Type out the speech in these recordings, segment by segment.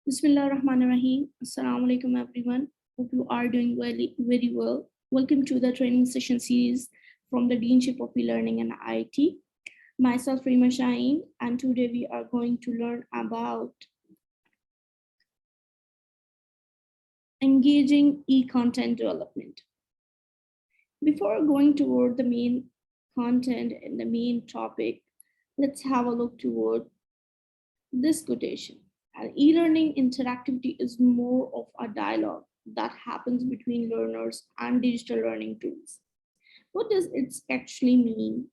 Bismillahirrahmanirrahim. Assalamu alaikum everyone. Hope you are doing very well. Welcome to the training session series from the Deanship of E-Learning and IT. Myself, Reema Shaheen, and today we are going to learn about engaging e-content development. Before going toward the main content and the main topic, let's have a look toward this quotation. E-learning interactivity is more of a dialogue that happens between learners and digital learning tools. What does it actually mean?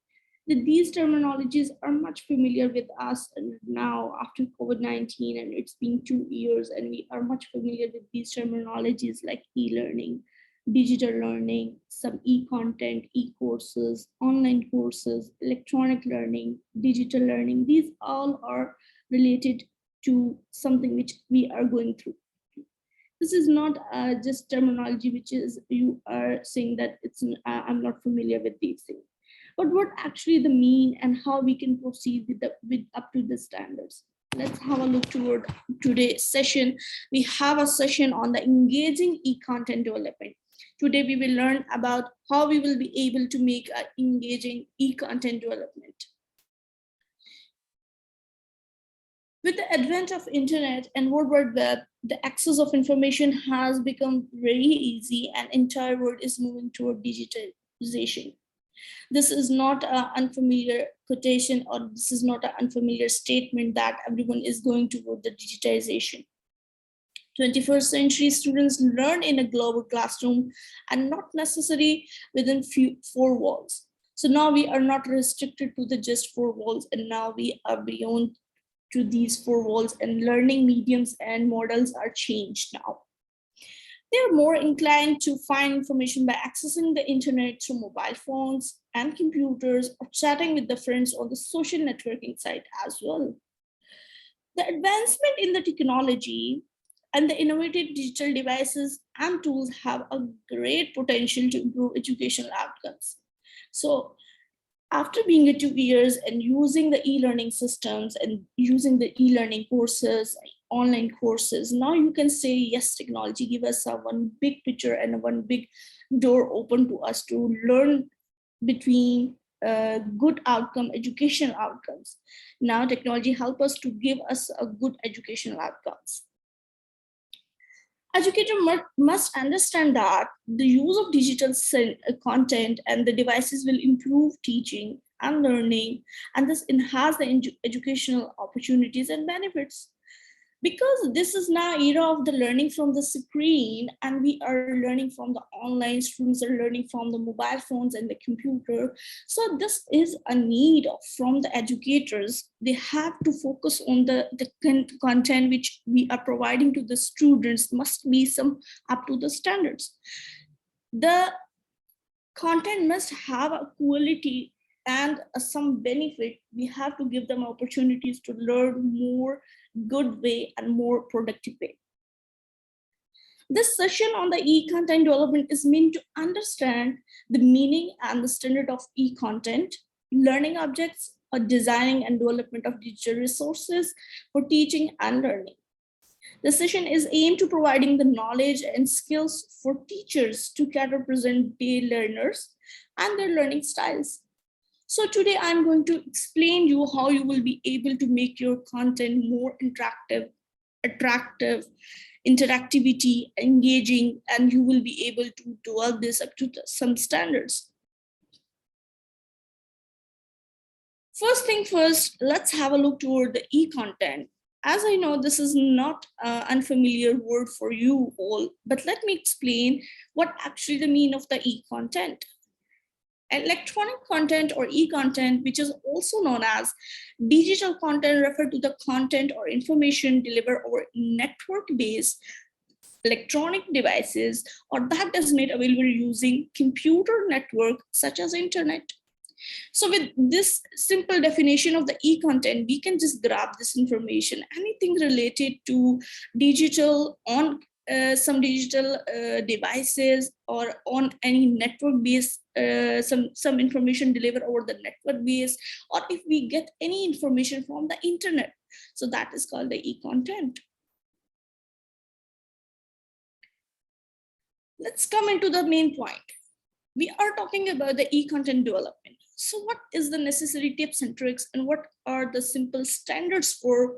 That these terminologies are much familiar with us now after COVID-19, and it's been 2 years, and we are much familiar with these terminologies like e-learning, digital learning, some e-content, e-courses, online courses, electronic learning, digital learning. These all are related to something which we are going through. This is not just terminology which is you are saying that it's I'm not familiar with these things, but what actually the mean and how we can proceed with up to the standards. Let's have a look toward today's session. We have a session on the engaging e-content development. Today we will learn about how we will be able to make an engaging e-content development. With the advent of internet and World Wide Web, the access of information has become very easy and entire world is moving toward digitalization. This is not an unfamiliar quotation, or this is not an unfamiliar statement that everyone is going toward the digitization. 21st century students learn in a global classroom and not necessarily within four walls. So now we are not restricted to the just four walls, and now we are beyond to these four walls, and learning mediums and models are changed now. They're more inclined to find information by accessing the internet through mobile phones and computers, or chatting with the friends on the social networking site as well. The advancement in the technology and the innovative digital devices and tools have a great potential to improve educational outcomes. So after being 2 years and using the e-learning systems and using the e-learning courses, online courses, now you can say, yes, technology give us one big picture and one big door open to us to learn between good outcome, educational outcomes. Now technology help us to give us a good educational outcomes. Educator must understand that the use of digital content and the devices will improve teaching and learning, and this enhance the educational opportunities and benefits. Because this is now era of the learning from the screen, and we are learning from the online, students are learning from the mobile phones and the computer. So this is a need from the educators. They have to focus on the content which we are providing to the students must be some up to the standards. The content must have a quality and some benefit. We have to give them opportunities to learn more good way and more productive way. This session on the e-content development is meant to understand the meaning and the standard of e-content, learning objects, or designing and development of digital resources for teaching and learning. The session is aimed to providing the knowledge and skills for teachers to better present their learners and their learning styles. So today I'm going to explain you how you will be able to make your content more attractive, interactivity, engaging, and you will be able to develop this up to some standards. First thing first, let's have a look toward the e-content. As I know, this is not an unfamiliar word for you all, but let me explain what actually the meaning of the e-content. Electronic content or e-content, which is also known as digital content, refer to the content or information delivered over network-based electronic devices, or that is made available using computer network such as internet. So with this simple definition of the e-content, we can just grab this information, anything related to digital on some digital devices or on any network based, some information delivered over the network base, or if we get any information from the internet. So that is called the e-content. Let's come into the main point. We are talking about the e-content development. So what is the necessary tips and tricks, and what are the simple standards for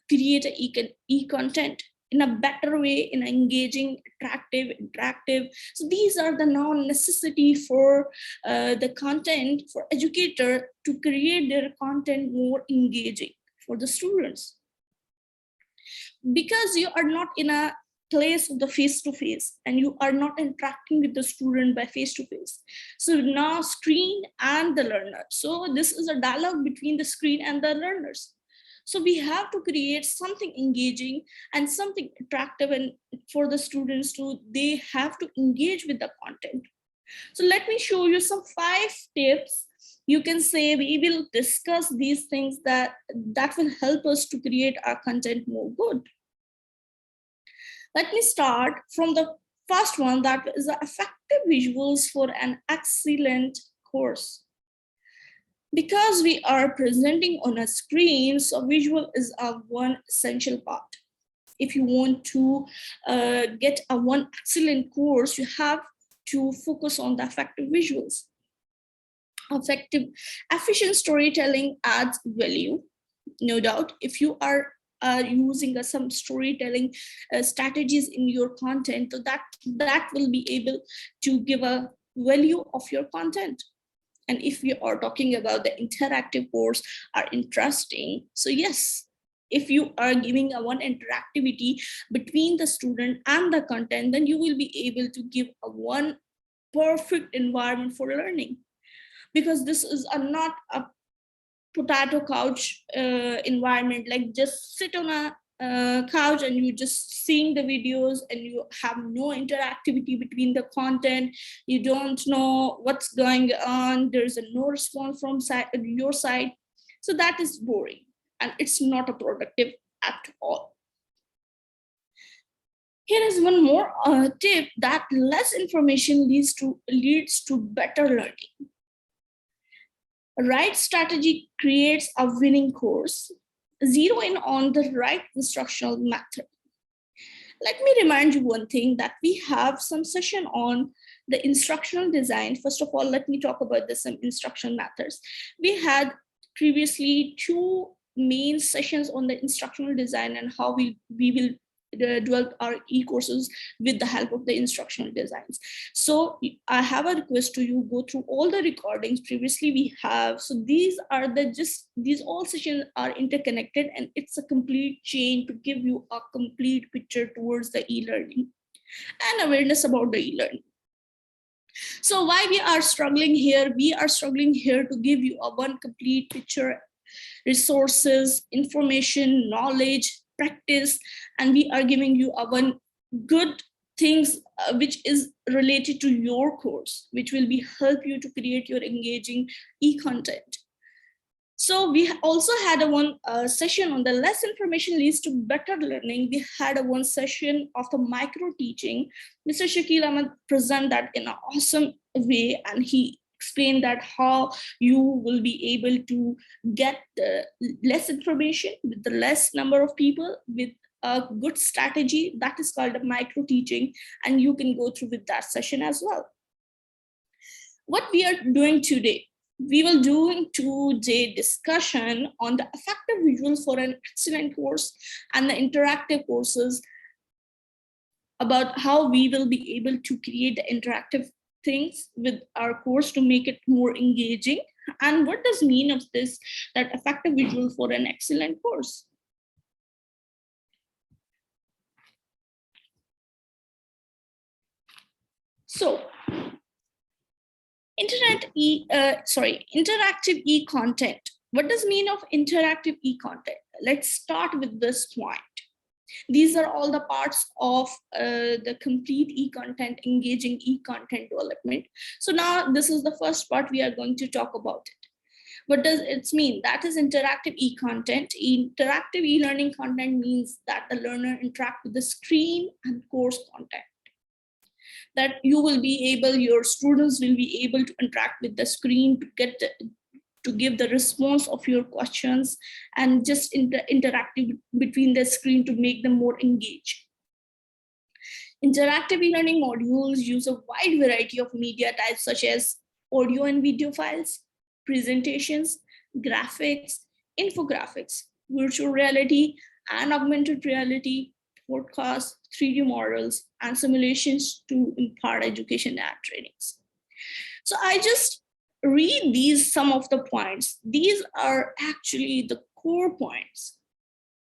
create a e-content in a better way, in engaging, attractive, interactive? So these are the now necessity for the content for educator to create their content more engaging for the students, because you are not in a place of the face to face and you are not interacting with the student by face to face. So now screen and the learner, so this is a dialogue between the screen and the learners. So we have to create something engaging and something attractive, and for the students to, they have to engage with the content. So let me show you some 5 tips. You can say we will discuss these things that will help us to create our content more good. Let me start from the first one, that is the effective visuals for an excellent course. Because we are presenting on a screen, so visual is a one essential part. If you want to get a one excellent course, you have to focus on the effective visuals. Effective, efficient storytelling adds value, no doubt. If you are using some storytelling strategies in your content, so that will be able to give a value of your content. And if we are talking about the interactive course are interesting, so yes, if you are giving a one interactivity between the student and the content, then you will be able to give a one perfect environment for learning, because this is not a potato couch environment, like just sit on a couch and you just seeing the videos and you have no interactivity between the content. You don't know what's going on, there's no response from your side. So that is boring and it's not a productive at all. Here is one more tip, that less information leads to better learning. Right strategy creates a winning course. Zero in on the right instructional method. Let me remind you one thing, that we have some session on the instructional design. First of all, let me talk about some instructional methods. We had previously 2 main sessions on the instructional design and how we will develop our e-courses with the help of the instructional designs. So I have a request to you, go through all the recordings previously we have. So these are these all sessions are interconnected, and it's a complete chain to give you a complete picture towards the e-learning and awareness about the e-learning. So why we are struggling here? We are struggling here to give you a one complete picture, resources, information, knowledge, practice, and we are giving you a one good things which is related to your course, which will be help you to create your engaging e-content. So we also had a one session on the less information leads to better learning. We had a one session of the micro teaching. Mr. Shakil Ahmed present that in an awesome way, and he explained that how you will be able to get less information with the less number of people with a good strategy. That is called a micro teaching, and you can go through with that session as well. What we are doing today, we will do today discussion on the effective visuals for an excellent course and the interactive courses, about how we will be able to create the interactive things with our course to make it more engaging. And what does mean of this, that effective visual for an excellent course? So interactive e-content. What does mean of interactive e-content? Let's start with this point. These are all the parts of the complete e-content, engaging e-content development. So now this is the first part we are going to talk about it. What does it mean? That is interactive e-content. Interactive e-learning content means that the learner interact with the screen and course content. That you will be able, your students will be able to interact with the screen to give the response of your questions, and just interactive between the screen to make them more engaged. Interactive e-learning modules use a wide variety of media types such as audio and video files, presentations, graphics, infographics, virtual reality and augmented reality, podcasts, 3D models, and simulations to impart education and trainings. So I just read these some of the points. These are actually the core points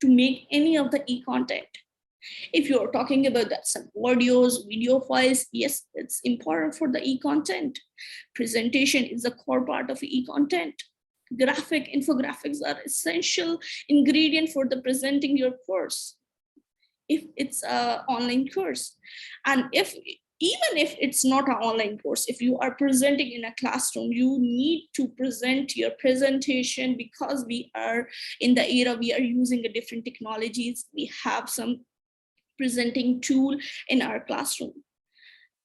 to make any of the e-content. If you're talking about that, some audios, video files, yes, it's important for the e-content. Presentation is a core part of e-content. Graphic infographics are essential ingredient for the presenting your course if it's a online course. And if even if it's not an online course, if you are presenting in a classroom, you need to present your presentation, because we are in the era, we are using a different technologies. We have some presenting tool in our classroom,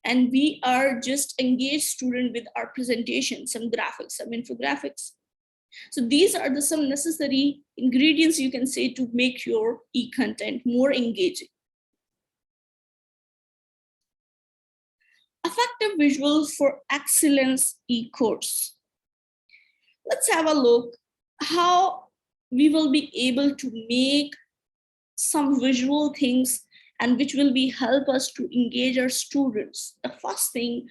and we are just engaged student with our presentation, some graphics, some infographics. So these are the some necessary ingredients, you can say, to make your e-content more engaging. Effective visuals for excellence e-course. Let's have a look how we will be able to make some visual things and which will be help us to engage our students. The first thing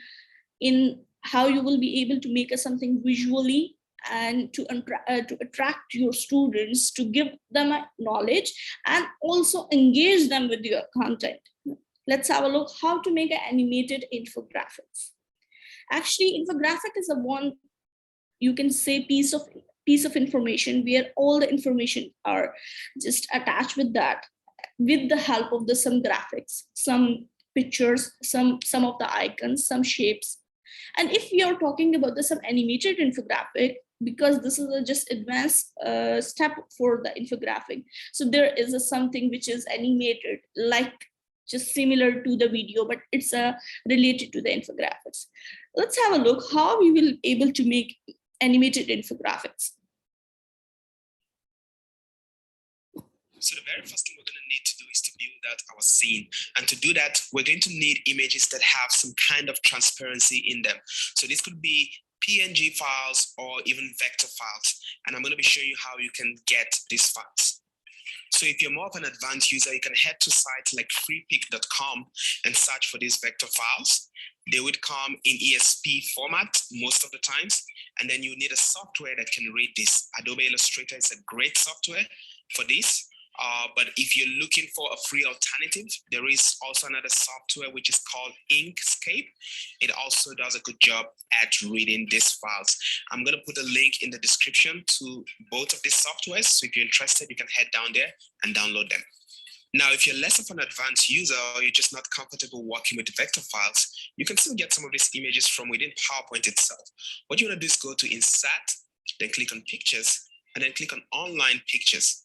in how you will be able to make a something visually and to attract your students, to give them a knowledge and also engage them with your content. Let's have a look how to make an animated infographics. Actually, infographic is a one, you can say, piece of information where all the information are just attached with that, with the help of the some graphics, some pictures, some of the icons, some shapes. And if we are talking about the some animated infographic, because this is a just advanced step for the infographic, so there is a something which is animated, like just similar to the video, but it's related to the infographics. Let's have a look how we will able to make animated infographics. So the very first thing we're going to need to do is to build out our scene. And to do that, we're going to need images that have some kind of transparency in them. So this could be PNG files or even vector files. And I'm going to be showing you how you can get these files. So if you're more of an advanced user, you can head to sites like freepik.com and search for these vector files. They would come in ESP format most of the times. And then you need a software that can read this. Adobe Illustrator is a great software for this. But if you're looking for a free alternative, there is also another software which is called Inkscape. It also does a good job at reading these files. I'm going to put a link in the description to both of these softwares. So if you're interested, you can head down there and download them. Now, if you're less of an advanced user or you're just not comfortable working with vector files, you can still get some of these images from within PowerPoint itself. What you want to do is go to Insert, then click on Pictures, and then click on Online Pictures.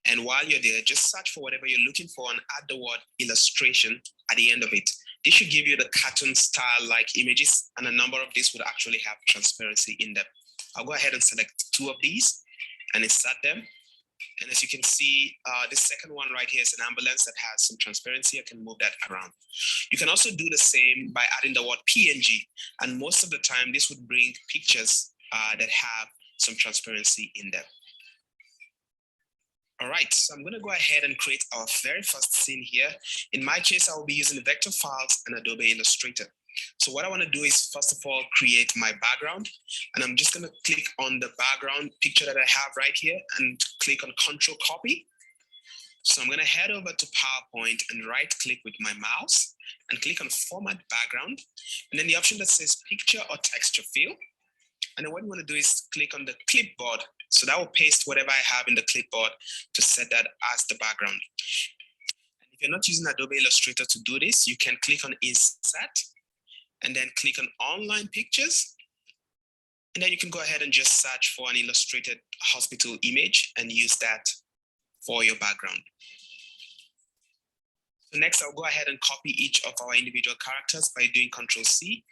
And while you're there, just search for whatever you're looking for and add the word illustration at the end of it. This should give you the cartoon style like images, and a number of these would actually have transparency in them. I'll go ahead and select 2 of these and insert them. And as you can see, the second one right here is an ambulance that has some transparency. I can move that around. You can also do the same by adding the word PNG. And most of the time, this would bring pictures that have some transparency in them. All right, so I'm going to go ahead and create our very first scene here. In my case, I will be using the vector files and Adobe Illustrator. So what I want to do is, first of all, create my background. And I'm just going to click on the background picture that I have right here and click on Control Copy. So I'm going to head over to PowerPoint and right click with my mouse and click on Format Background. And then the option that says Picture or Texture Fill. And then what you want to do is click on the clipboard. So that will paste whatever I have in the clipboard to set that as the background. And if you're not using Adobe Illustrator to do this, you can click on Insert and then click on Online Pictures. And then you can go ahead and just search for an illustrated hospital image and use that for your background. So next, I'll go ahead and copy each of our individual characters by doing Control-C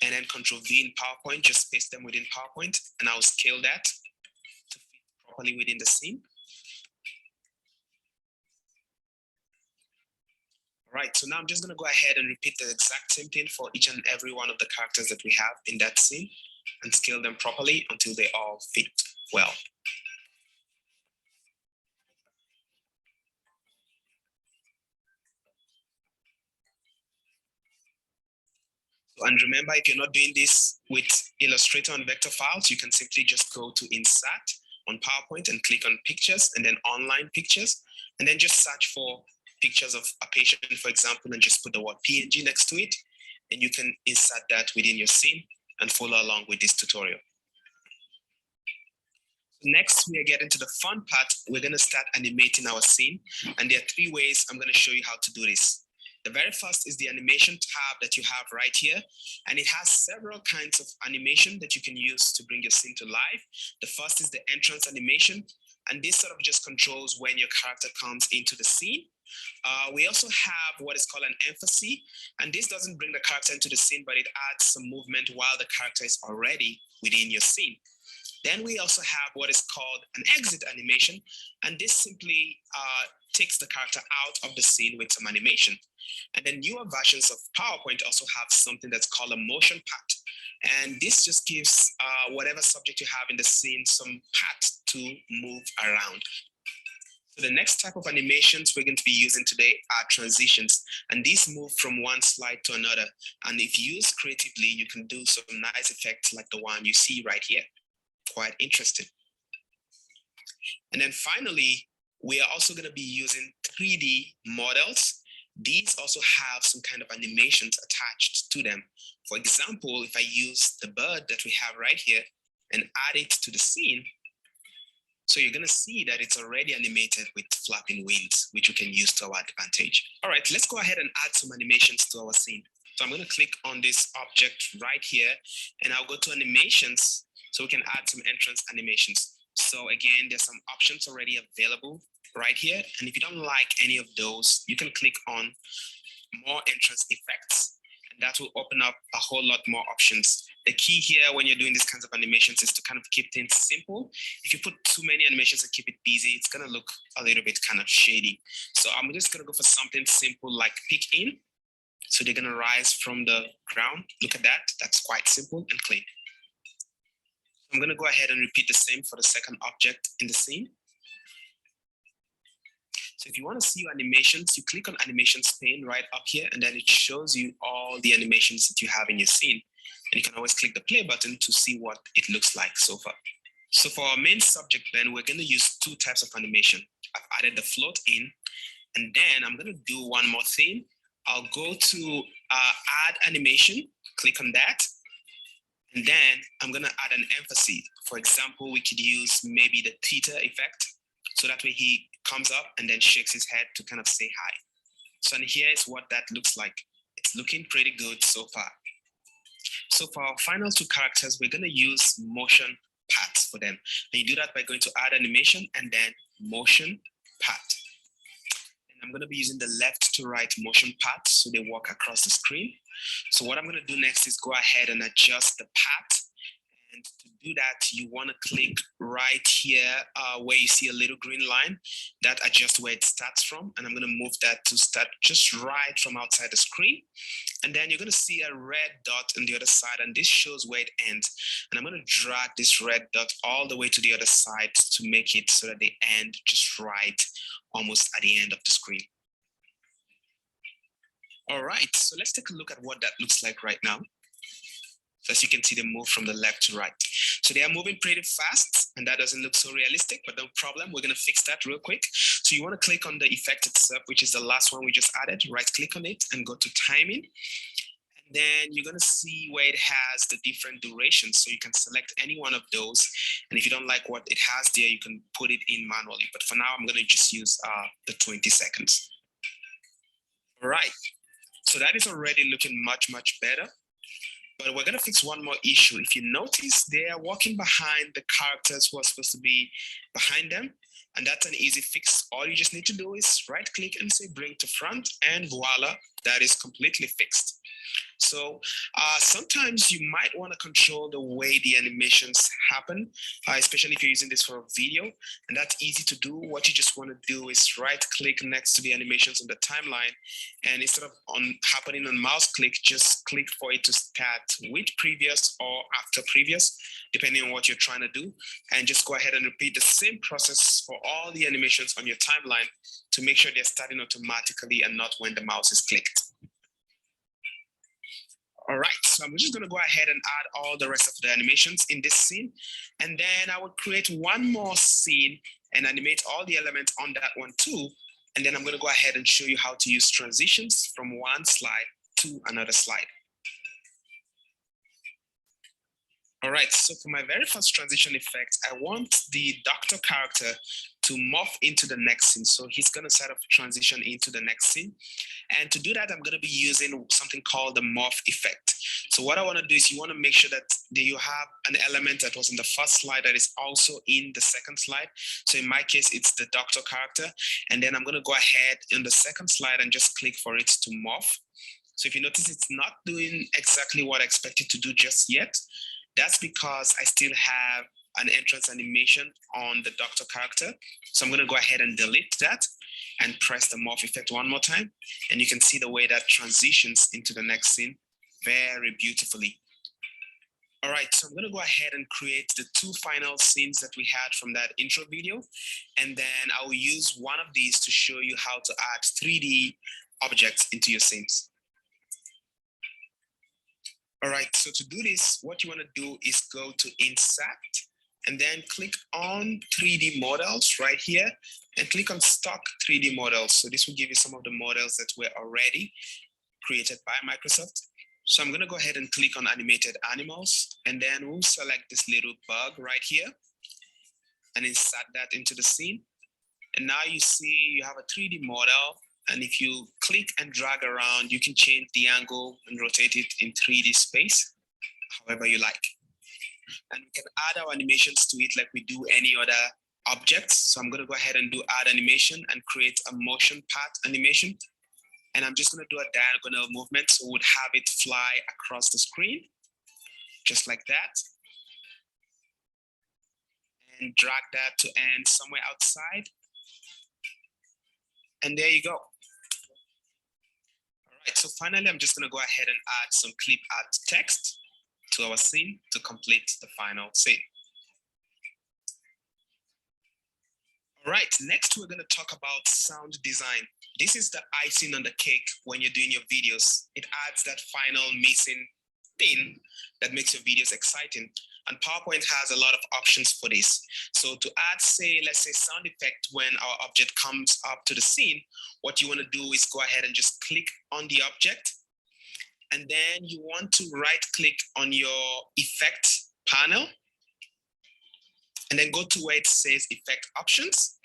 and then Control-V in PowerPoint, just paste them within PowerPoint, and I'll scale that to fit properly within the scene. All Right, so now I'm just gonna go ahead and repeat the exact same thing for each and every one of the characters that we have in that scene and scale them properly until they all fit well. And remember, if you're not doing this with Illustrator and vector files, you can simply just go to Insert on PowerPoint and click on Pictures and then Online Pictures, and then just search for pictures of a patient, for example, and just put the word PNG next to it, and you can insert that within your scene and follow along with this tutorial. Next, we are getting to the fun part. We're going to start animating our scene, and there are 3 ways I'm going to show you how to do this. The very first is the animation tab that you have right here, and it has several kinds of animation that you can use to bring your scene to life. The first is the entrance animation, and this sort of just controls when your character comes into the scene. We also have what is called an emphasis, and this doesn't bring the character into the scene, but it adds some movement while the character is already within your scene. Then we also have what is called an exit animation, and this simply takes the character out of the scene with some animation. And then newer versions of PowerPoint also have something that's called a motion path. And this just gives whatever subject you have in the scene some path to move around. So the next type of animations we're going to be using today are transitions, and these move from one slide to another. And if used creatively, you can do some nice effects like the one you see right here. Quite interesting. And then finally, we are also going to be using 3D models. These also have some kind of animations attached to them. For example, if I use the bird that we have right here and add it to the scene, so you're going to see that it's already animated with flapping wings, which you can use to our advantage. All right, let's go ahead and add some animations to our scene. So I'm going to click on this object right here, and I'll go to animations so we can add some entrance animations. So again, there's some options already available right here. And if you don't like any of those, you can click on more entrance effects, and that will open up a whole lot more options. The key here when you're doing these kinds of animations is to kind of keep things simple. If you put too many animations and keep it busy, it's gonna look a little bit kind of shady. So I'm just gonna go for something simple like peek in. So they're gonna rise from the ground. Look at that, that's quite simple and clean. I'm gonna go ahead and repeat the same for the second object in the scene. So if you want to see your animations, you click on animations pane right up here, and then it shows you all the animations that you have in your scene. And you can always click the play button to see what it looks like so far. So for our main subject then, we're going to use 2 types of animation. I've added the float in, and then I'm going to do one more thing. I'll go to add animation, click on that, and then I'm going to add an emphasis. For example, we could use maybe the theta effect, so that way he comes up and then shakes his head to kind of say hi. So here is what that looks like. It's looking pretty good so far. So for our final 2 characters, we're going to use motion paths for them. And you do that by going to add animation and then motion path. And I'm going to be using the left to right motion paths so they walk across the screen. So what I'm going to do next is go ahead and adjust the path. And to do that, you want to click right here where you see a little green line. That adjusts where it starts from. And I'm going to move that to start just right from outside the screen. And then you're going to see a red dot on the other side, and this shows where it ends. And I'm going to drag this red dot all the way to the other side to make it so that they end just right, almost at the end of the screen. All right, so let's take a look at what that looks like right now. So as you can see, they move from the left to right. So they are moving pretty fast, and that doesn't look so realistic, but no problem. We're going to fix that real quick. So you want to click on the effect itself, which is the last one we just added. Right click on it and go to timing. And then you're going to see where it has the different durations. So you can select any one of those. And if you don't like what it has there, you can put it in manually. But for now, I'm going to just use the 20 seconds. All right. So that is already looking much, much better. But we're going to fix one more issue. If you notice, they are walking behind the characters who are supposed to be behind them. And that's an easy fix. All you just need to do is right click and say bring to front, and voila, that is completely fixed. So sometimes you might want to control the way the animations happen, especially if you're using this for a video, and that's easy to do. What you just want to do is right click next to the animations on the timeline, and instead of happening on mouse click, just click for it to start with previous or after previous, depending on what you're trying to do, and just go ahead and repeat the same process for all the animations on your timeline to make sure they're starting automatically and not when the mouse is clicked. All right, so I'm just gonna go ahead and add all the rest of the animations in this scene. And then I will create one more scene and animate all the elements on that one too. And then I'm gonna go ahead and show you how to use transitions from one slide to another slide. All right, so for my very first transition effect, I want the doctor character to morph into the next scene. So he's gonna set up transition into the next scene. And to do that, I'm gonna be using something called the morph effect. So what I wanna do is you wanna make sure that you have an element that was in the first slide that is also in the second slide. So in my case, it's the doctor character. And then I'm gonna go ahead in the second slide and just click for it to morph. So if you notice, it's not doing exactly what I expected to do just yet. That's because I still have an entrance animation on the doctor character. So I'm gonna go ahead and delete that and press the morph effect one more time. And you can see the way that transitions into the next scene very beautifully. All right, so I'm gonna go ahead and create the two final scenes that we had from that intro video. And then I will use one of these to show you how to add 3D objects into your scenes. All right, so to do this, what you want to do is go to Insert and then click on 3D models right here and click on stock 3D models. So this will give you some of the models that were already created by Microsoft. So I'm going to go ahead and click on animated animals, and then we'll select this little bug right here and insert that into the scene. And now you see you have a 3D model. And if you click and drag around, you can change the angle and rotate it in 3D space, however you like. And we can add our animations to it like we do any other objects. So I'm gonna go ahead and do add animation and create a motion path animation. And I'm just gonna do a diagonal movement, so we'd have it fly across the screen, just like that. And drag that to end somewhere outside. And there you go. So finally, I'm just gonna go ahead and add some clip art text to our scene to complete the final scene. All right, next we're gonna talk about sound design. This is the icing on the cake when you're doing your videos. It adds that final missing thing that makes your videos exciting. And PowerPoint has a lot of options for this. So to add, let's say sound effect when our object comes up to the scene, what you want to do is go ahead and just click on the object. And then you want to right click on your effect panel. And then go to where it says effect options.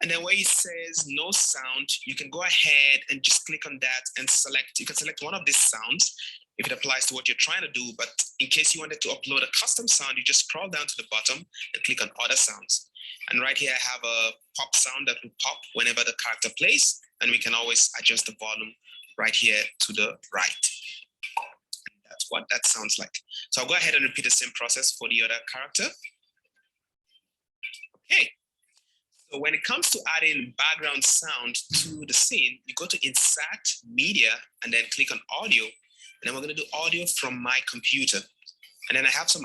And then where it says no sound, you can go ahead and just click on that and select, you can select one of these sounds if it applies to what you're trying to do. But in case you wanted to upload a custom sound, you just scroll down to the bottom and click on other sounds. And right here, I have a pop sound that will pop whenever the character plays. And we can always adjust the volume right here to the right. And that's what that sounds like. So I'll go ahead and repeat the same process for the other character. Okay. So when it comes to adding background sound to the scene, you go to Insert, Media, and then click on Audio. And then we're going to do audio from my computer. And then I have some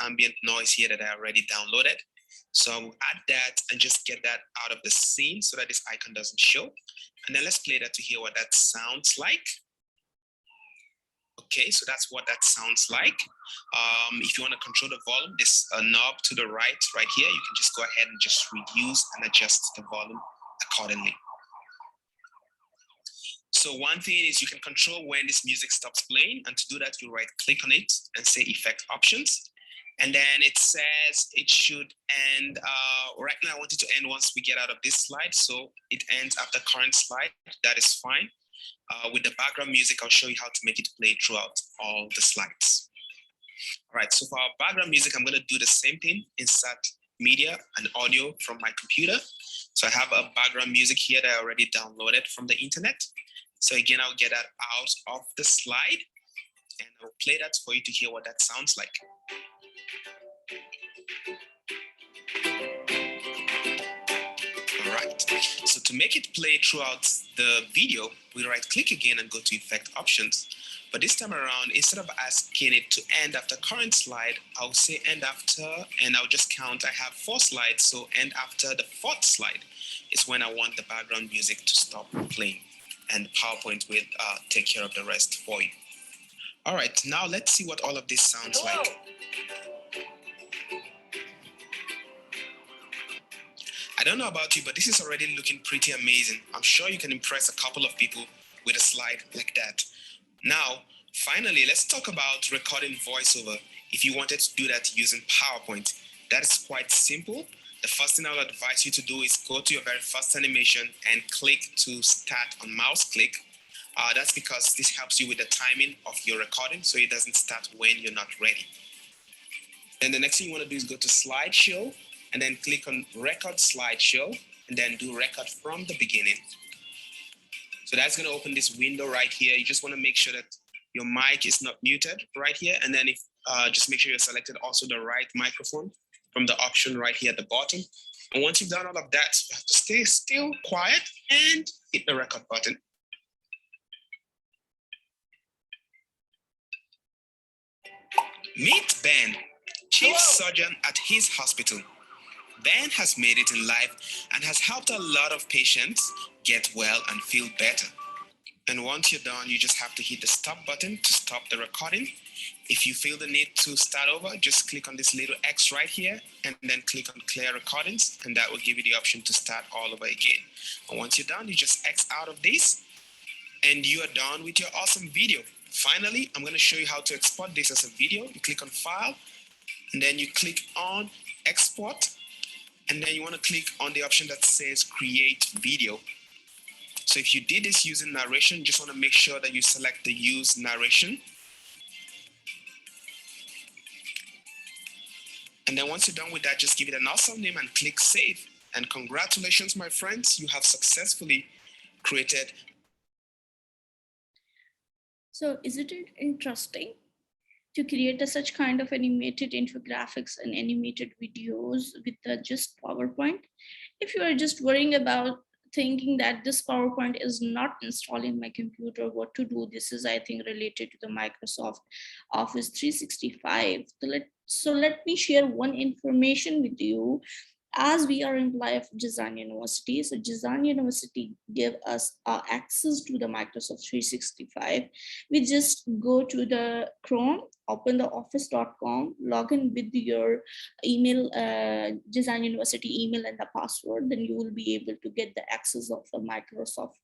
ambient noise here that I already downloaded. So I'll add that and just get that out of the scene so that this icon doesn't show. And then let's play that to hear what that sounds like. Okay, so that's what that sounds like. If you want to control the volume, this knob to the right here, you can just go ahead and just reduce and adjust the volume accordingly. So one thing is you can control when this music stops playing, and to do that, you right click on it and say effect options. And then it says it should end, right now I want it to end once we get out of this slide. So it ends after current slide, that is fine. With the background music, I'll show you how to make it play throughout all the slides. All right, so for our background music, I'm gonna do the same thing, insert media and audio from my computer. So I have a background music here that I already downloaded from the internet. So again, I'll get that out of the slide and I'll play that for you to hear what that sounds like. All right, so to make it play throughout the video, we right click again and go to effect options. But this time around, instead of asking it to end after current slide, I'll say end after, and I'll just count. I have 4 slides, so end after the 4th slide is when I want the background music to stop playing, and PowerPoint will take care of the rest for you. All right, now let's see what all of this sounds like. I don't know about you, but this is already looking pretty amazing. I'm sure you can impress a couple of people with a slide like that. Now, finally, let's talk about recording voiceover. If you wanted to do that using PowerPoint, that is quite simple. The first thing I would advise you to do is go to your very first animation and click to start on mouse click. That's because this helps you with the timing of your recording so it doesn't start when you're not ready. Then the next thing you want to do is go to slideshow and then click on record slideshow and then do record from the beginning. So that's going to open this window right here. You just want to make sure that your mic is not muted right here. And then just make sure you're selected also the right microphone from the option right here at the bottom. And once you've done all of that, you have to stay still, quiet, and hit the record button. Meet Ben, chief surgeon at his hospital. Ben has made it in life and has helped a lot of patients get well and feel better. And once you're done, you just have to hit the stop button to stop the recording. If you feel the need to start over, just click on this little X right here and then click on clear recordings, and that will give you the option to start all over again. And once you're done, you just X out of this and you are done with your awesome video. Finally, I'm going to show you how to export this as a video. You click on File, and then you click on Export, and then you want to click on the option that says Create Video. So if you did this using narration, you just want to make sure that you select the Use Narration. And then once you're done with that, just give it an awesome name and click Save. And congratulations, my friends, you have successfully created. So isn't it interesting to create such kind of animated infographics and animated videos with just PowerPoint? If you are just worrying about thinking that this PowerPoint is not installed in my computer, what to do? This is, I think, related to the Microsoft Office 365. So let me share one information with you. As we are employee of Design University, so Design University give us access to the Microsoft 365. We just go to the Chrome, open the office.com, log in with your email, Design University email and the password, then you will be able to get the access of the Microsoft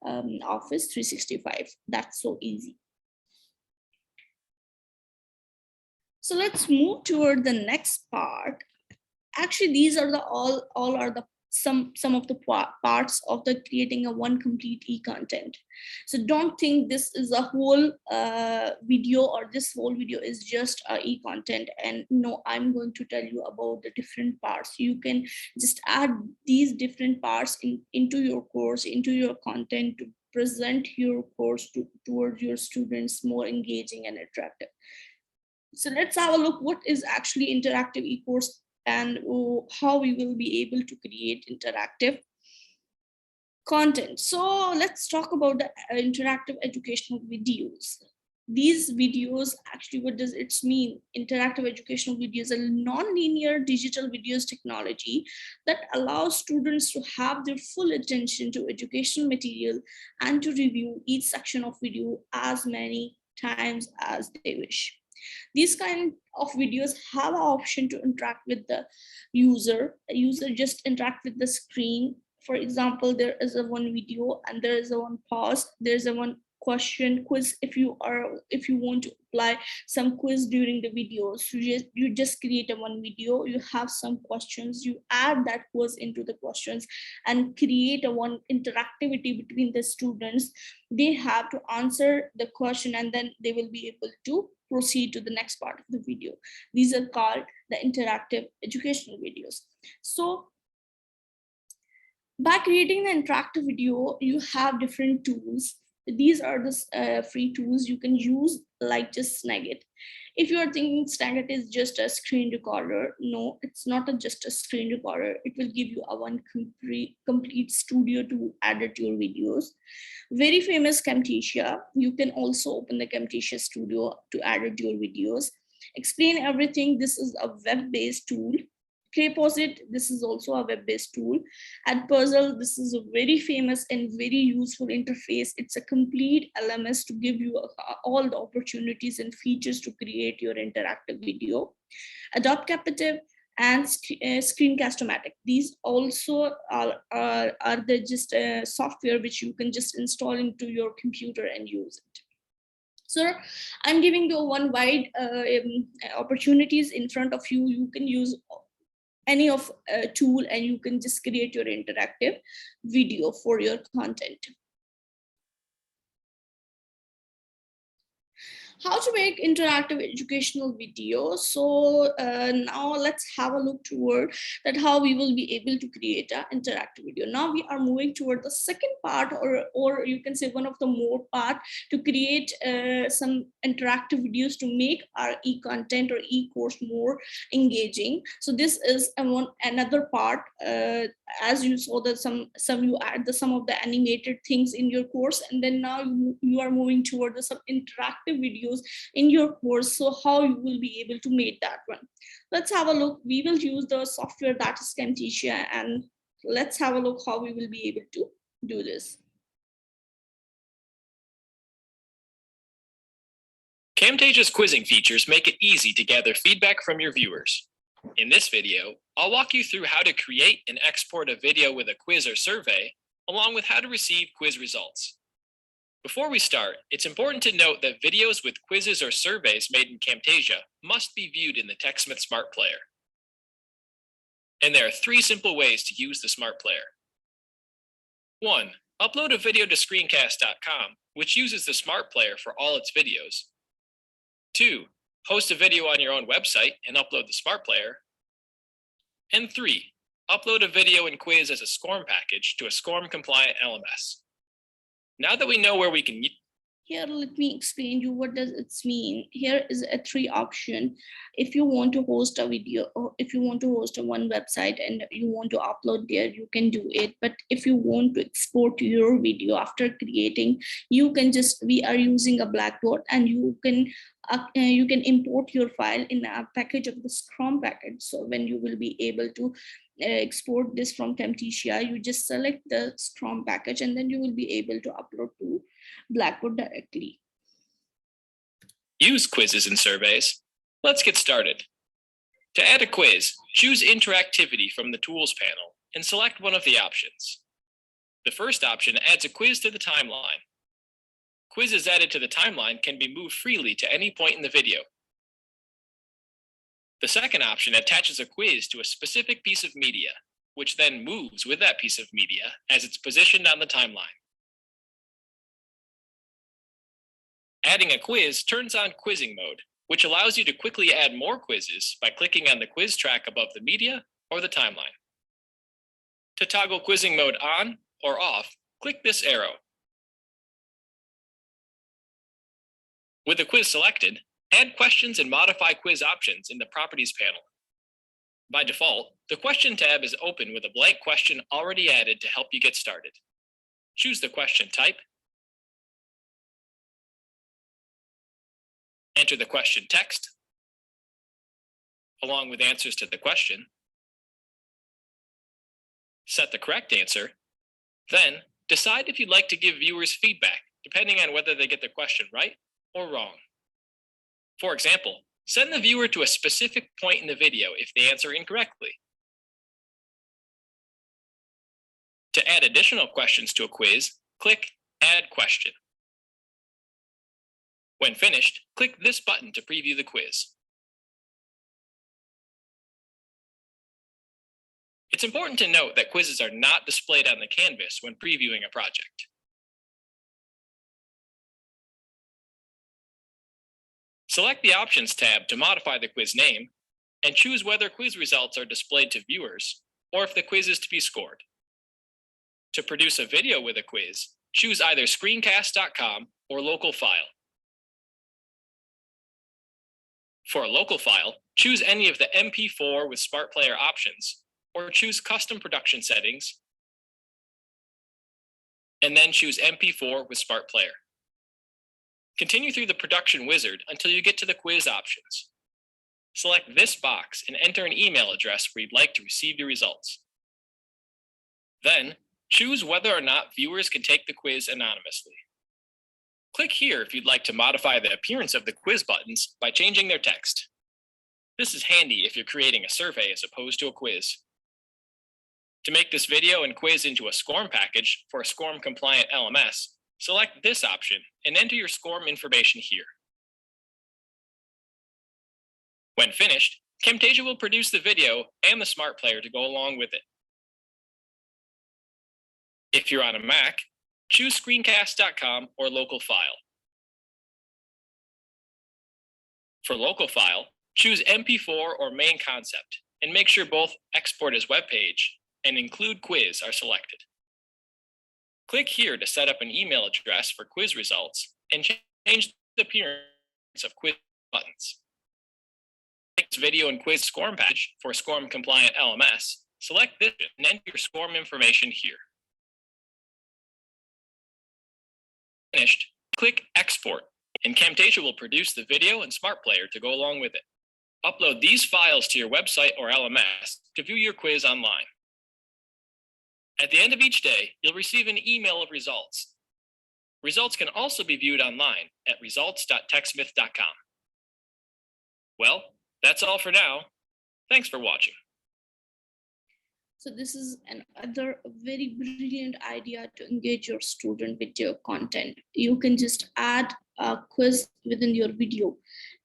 Office 365. That's so easy. So let's move toward the next part. Actually, these are the all are the some of the parts of the creating a one complete e-content. So don't think this is a whole video, or this whole video is just e-content. And no, I'm going to tell you about the different parts. You can just add these different parts into your course, into your content, to present your course towards your students more engaging and attractive. So let's have a look what is actually interactive e-course and how we will be able to create interactive content. So let's talk about the interactive educational videos. These videos, actually, what does it mean? Interactive educational videos are non-linear digital videos technology that allows students to have their full attention to educational material and to review each section of video as many times as they wish. These kind of videos have an option to interact with the user. The user just interact with the screen. For example, there is a one video and there is a one pause. There's a one question quiz. If you want to apply some quiz during the video, so you just create a one video, you have some questions, you add that quiz into the questions and create a one interactivity between the students. They have to answer the question and then they will be able to proceed to the next part of the video. These are called the interactive educational videos. So by creating the interactive video, you have different tools. These are the free tools you can use, like just Snagit. If you are thinking Snagit is just a screen recorder, no, it's not just a screen recorder. It will give you a one complete studio to edit your videos. Very famous Camtasia. You can also open the Camtasia Studio to edit your videos. Explain Everything. This is a web-based tool. Clayposit, this is also a web-based tool. And Puzzle, this is a very famous and very useful interface. It's a complete LMS to give you all the opportunities and features to create your interactive video. Adobe Captive and Screencast-O-Matic. These also are the just software which you can just install into your computer and use it. So I'm giving you one wide opportunities in front of you. You can use any of a tool and you can just create your interactive video for your content. How to make interactive educational videos. So now let's have a look toward that how we will be able to create an interactive video. Now we are moving toward the second part, or you can say one of the more part to create some interactive videos to make our e-content or e-course more engaging. So this is another part. As you saw that some you add some of the animated things in your course, and then now you are moving toward some interactive videos in your course. So how you will be able to make that one? Let's have a look. We will use the software that is Camtasia, and let's have a look how we will be able to do this. Camtasia's quizzing features make it easy to gather feedback from your viewers. In this video, I'll walk you through how to create and export a video with a quiz or survey, along with how to receive quiz results. Before we start, it's important to note that videos with quizzes or surveys made in Camtasia must be viewed in the TechSmith Smart Player. And there are 3 simple ways to use the Smart Player. 1. Upload a video to screencast.com, which uses the Smart Player for all its videos. 2. Host a video on your own website and upload the Smart Player. And 3. Upload a video and quiz as a SCORM package to a SCORM-compliant LMS. Now that we know where we can... Here, let me explain you what does it mean. Here is a 3 option. If you want to host a video, or if you want to host a one website and you want to upload there, you can do it. But if you want to export your video after creating, you can just, we are using a Blackboard, and you can import your file in a package of the SCORM package. So when you will be able to export this from Camtasia, you just select the SCORM package, and then you will be able to upload to Blackboard directly. Use quizzes and surveys. Let's get started. To add a quiz, choose Interactivity from the Tools panel and select one of the options. The first option adds a quiz to the timeline. Quizzes added to the timeline can be moved freely to any point in the video. The second option attaches a quiz to a specific piece of media, which then moves with that piece of media as it's positioned on the timeline. Adding a quiz turns on quizzing mode, which allows you to quickly add more quizzes by clicking on the quiz track above the media or the timeline. To toggle quizzing mode on or off, click this arrow. With the quiz selected, add questions and modify quiz options in the Properties panel. By default, the Question tab is open with a blank question already added to help you get started. Choose the question type. Enter the question text, along with answers to the question. Set the correct answer. Then, decide if you'd like to give viewers feedback, depending on whether they get the question right or wrong. For example, send the viewer to a specific point in the video if they answer incorrectly. To add additional questions to a quiz, click Add Question. When finished, click this button to preview the quiz. It's important to note that quizzes are not displayed on the canvas when previewing a project. Select the Options tab to modify the quiz name, and choose whether quiz results are displayed to viewers or if the quiz is to be scored. To produce a video with a quiz, choose either screencast.com or local file. For a local file, choose any of the MP4 with Smart Player options, or choose custom production settings, and then choose MP4 with Smart Player. Continue through the production wizard until you get to the quiz options. Select this box and enter an email address where you'd like to receive your results. Then, choose whether or not viewers can take the quiz anonymously. Click here if you'd like to modify the appearance of the quiz buttons by changing their text. This is handy if you're creating a survey as opposed to a quiz. To make this video and quiz into a SCORM package for a SCORM-compliant LMS, select this option and enter your SCORM information here. When finished, Camtasia will produce the video and the Smart Player to go along with it. If you're on a Mac, choose screencast.com or local file. For local file, choose MP4 or main concept and make sure both export as web page and include quiz are selected. Click here to set up an email address for quiz results and change the appearance of quiz buttons. Next video and quiz SCORM package for SCORM compliant LMS, select this and enter your SCORM information here. Finished, click Export, and Camtasia will produce the video and Smart Player to go along with it. Upload these files to your website or LMS to view your quiz online. At the end of each day, you'll receive an email of results. Results can also be viewed online at results.techsmith.com. Well, that's all for now. Thanks for watching. So this is another very brilliant idea to engage your student with your content. You can just add a quiz within your video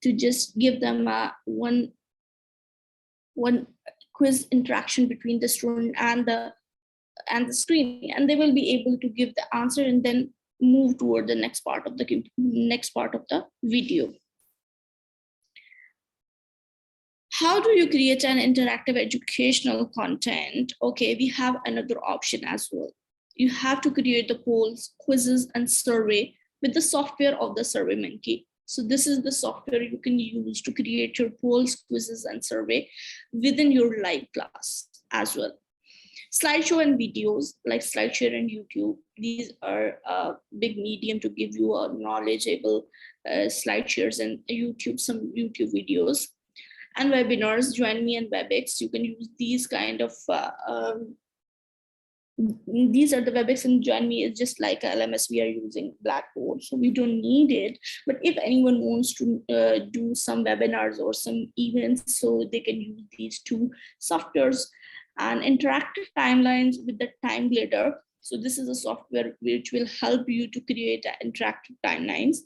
to just give them one quiz interaction between the student and the screen, and they will be able to give the answer and then move toward the next part of the video. How do you create an interactive educational content? Okay, we have another option as well. You have to create the polls, quizzes, and survey with the software of the SurveyMonkey. So this is the software you can use to create your polls, quizzes, and survey within your live class as well. Slideshow and videos like SlideShare and YouTube, these are a big medium to give you a knowledgeable SlideShares and some YouTube videos. And webinars, Join Me and WebEx, you can use these kind of, these are the WebEx, and Join Me is just like LMS we are using Blackboard, so we don't need it. But if anyone wants to do some webinars or some events, so they can use these two softwares. And interactive timelines with the time glider. So this is a software which will help you to create interactive timelines.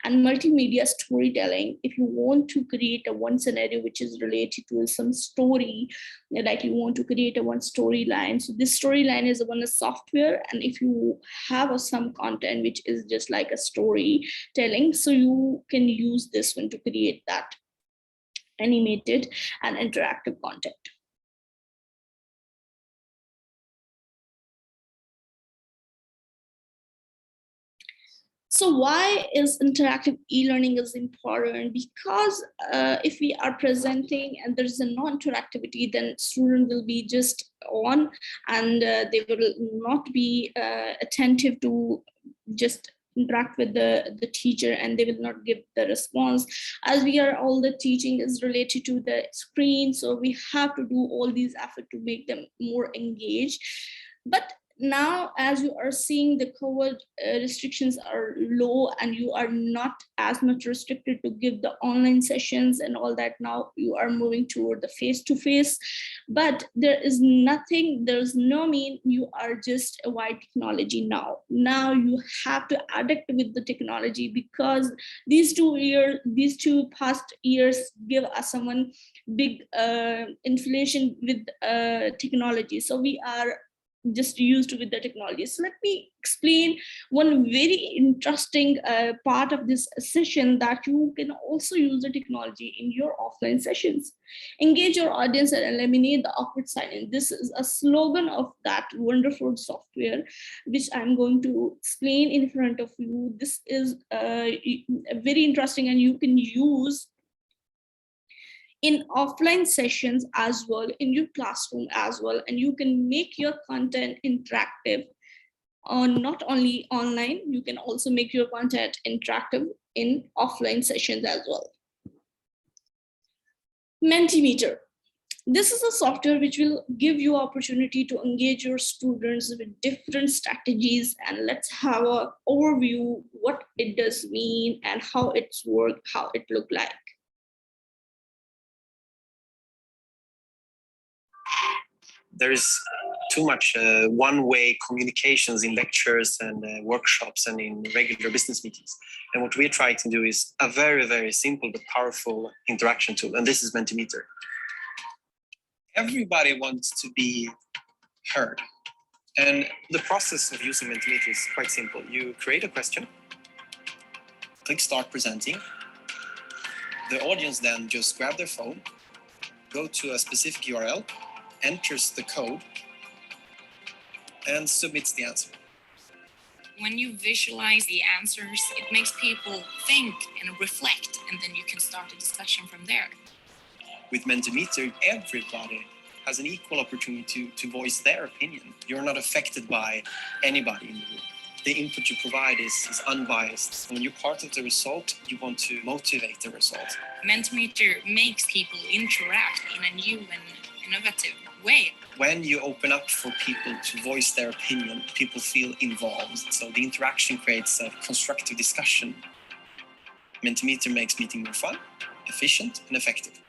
And multimedia storytelling. If you want to create a one scenario which is related to some story, like you want to create a one storyline. So this storyline is one software. And if you have some content which is just like a storytelling, so you can use this one to create that animated and interactive content. So why is interactive e-learning is important? Because if we are presenting and there's a non-interactivity, then student will be just on and they will not be attentive to just interact with the teacher, and they will not give the response. As we are, all the teaching is related to the screen, so we have to do all these efforts to make them more engaged. But now, as you are seeing, the COVID restrictions are low and you are not as much restricted to give the online sessions and all that. Now you are moving toward the face-to-face, but there's no mean you are just a white technology now. Now you have to adapt with the technology, because these 2 past years give us someone big inflation with technology. So we are just used with the technology. So let me explain one very interesting part of this session, that you can also use the technology in your offline sessions. Engage your audience and eliminate the awkward silence. This is a slogan of that wonderful software, which I'm going to explain in front of you. This is very interesting, and you can use in offline sessions as well, in your classroom as well, and you can make your content interactive on not only online, you can also make your content interactive in offline sessions as well. Mentimeter. This is a software which will give you opportunity to engage your students with different strategies, and let's have an overview what it does mean and how it's work, how it look like. There is too much one-way communications in lectures and workshops and in regular business meetings. And what we're trying to do is a very, very simple but powerful interaction tool. And this is Mentimeter. Everybody wants to be heard. And the process of using Mentimeter is quite simple. You create a question, click start presenting. The audience then just grab their phone, go to a specific URL, enters the code, and submits the answer. When you visualize the answers, it makes people think and reflect, and then you can start a discussion from there. With Mentimeter, everybody has an equal opportunity to voice their opinion. You're not affected by anybody in the room. The input you provide is unbiased. When you're part of the result, you want to motivate the result. Mentimeter makes people interact in a new and innovative way. When you open up for people to voice their opinion, people feel involved. So the interaction creates a constructive discussion. Mentimeter makes meeting more fun, efficient, and effective.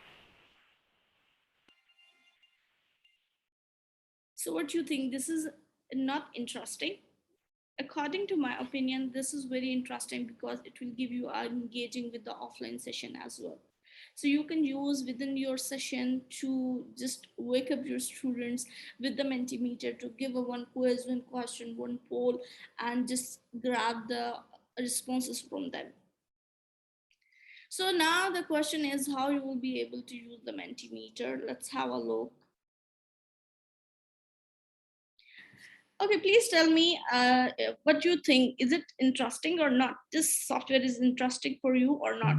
So what do you think? This is not interesting? According to my opinion, this is very interesting because it will give you engaging with the offline session as well. So you can use within your session to just wake up your students with the Mentimeter to give a one quiz, one question, one poll, and just grab the responses from them. So now the question is how you will be able to use the Mentimeter. Let's have a look. Okay, please tell me what you think. Is it interesting or not? This software is interesting for you or not?